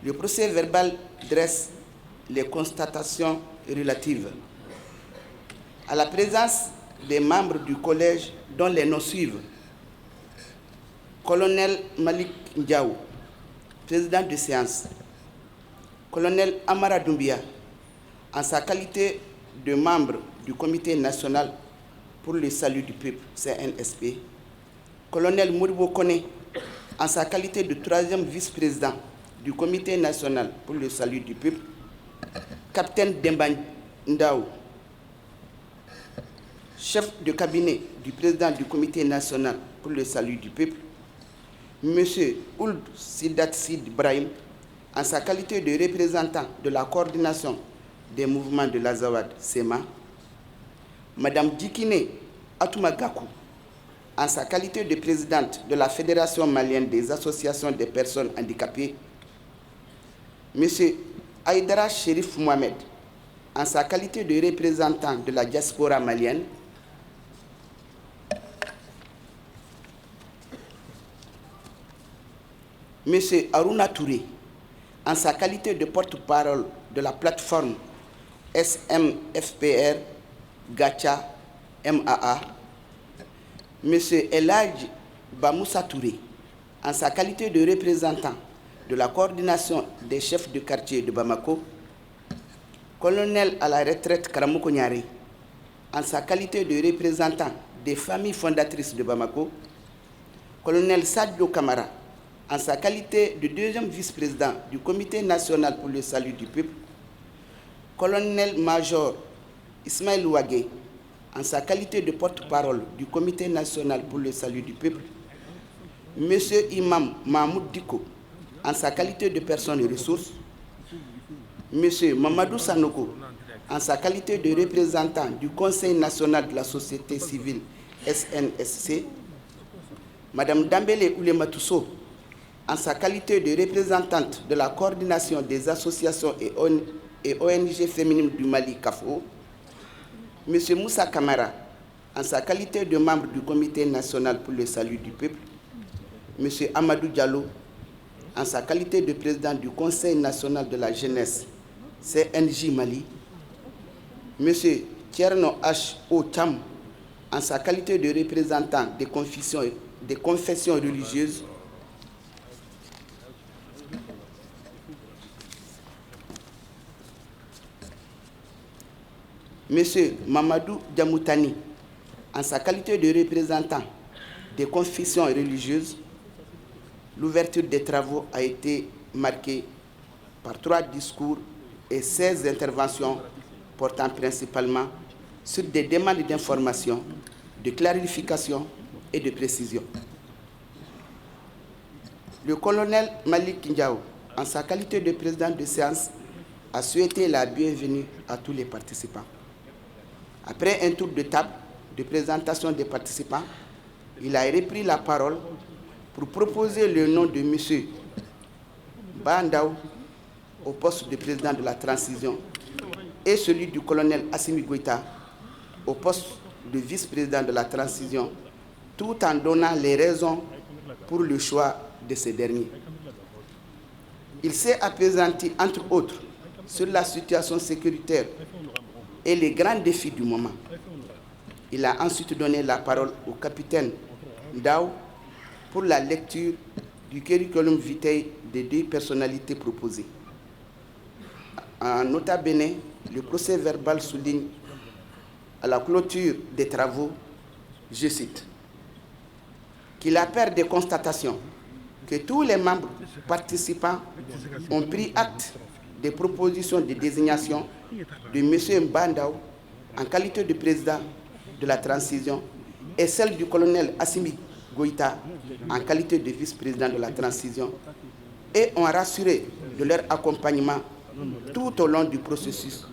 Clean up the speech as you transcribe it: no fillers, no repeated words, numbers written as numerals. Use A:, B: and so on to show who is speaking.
A: Le procès verbal dresse les constatations relatives à la présence des membres du collège dont les noms suivent. Colonel Malik Ndiaou, président de séance. Colonel Amara Doumbia, en sa qualité de membre du Comité national pour le salut du peuple, CNSP. Colonel Modibo Kone, en sa qualité de troisième vice-président du Comité national pour le salut du peuple. Capitaine Demba Ndao, chef de cabinet du président du Comité national pour le salut du peuple. Monsieur Ould Sidat Sid Ibrahim, en sa qualité de représentant de la coordination des mouvements de l'Azawad SEMA. Madame Dikine Atoumagakou, en sa qualité de présidente de la Fédération malienne des associations des personnes handicapées. Monsieur Aïdara Sherif Mohamed, en sa qualité de représentant de la diaspora malienne. Monsieur Aruna Touré, en sa qualité de porte-parole de la plateforme SMFPR Gacha MAA. Monsieur Eladj Bamoussa Touré, en sa qualité de représentant de la coordination des chefs de quartier de Bamako. Colonel à la retraite Karamoko Nyari, en sa qualité de représentant des familles fondatrices de Bamako. Colonel Sadio Kamara, en sa qualité de deuxième vice-président du Comité national pour le salut du peuple. Colonel-major Ismaël Ouagé, en sa qualité de porte-parole du Comité national pour le salut du peuple. Monsieur Imam Mahmoud Diko, en sa qualité de personne de ressources. Monsieur Mamadou Sanoko, en sa qualité de représentant du Conseil national de la société civile SNSC. Madame Dambele Oulematousso, en sa qualité de représentante de la coordination des associations et ONG féminines du Mali, CAFO. Monsieur Moussa Kamara, en sa qualité de membre du Comité national pour le salut du peuple. Monsieur Amadou Diallo, en sa qualité de président du Conseil national de la jeunesse, CNJ Mali. Monsieur Tierno H. O. Cham, en sa qualité de représentant des confessions religieuses. Monsieur Mamadou Djamoutani, en sa qualité de représentant des confessions religieuses. L'ouverture des travaux a été marquée par 3 discours et 16 interventions portant principalement sur des demandes d'information, de clarification et de précision. Le colonel Malik Ndiaou, en sa qualité de président de séance, a souhaité la bienvenue à tous les participants. Après un tour de table de présentation des participants, il a repris la parole pour proposer le nom de M. Bandaou au poste de président de la transition et celui du colonel Assimi Goïta au poste de vice-président de la transition, tout en donnant les raisons pour le choix de ces derniers. Il s'est appesanti, entre autres, sur la situation sécuritaire et les grands défis du moment. Il a ensuite donné la parole au capitaine Ndao pour la lecture du curriculum vitae des 2 personnalités proposées. En nota bene, le procès verbal souligne à la clôture des travaux, je cite, qu'il appert des constatations que tous les membres participants ont pris acte des propositions de désignation de M. Mbandao en qualité de président de la transition et celle du colonel Assimi Goïta en qualité de vice-président de la transition et ont rassuré de leur accompagnement tout au long du processus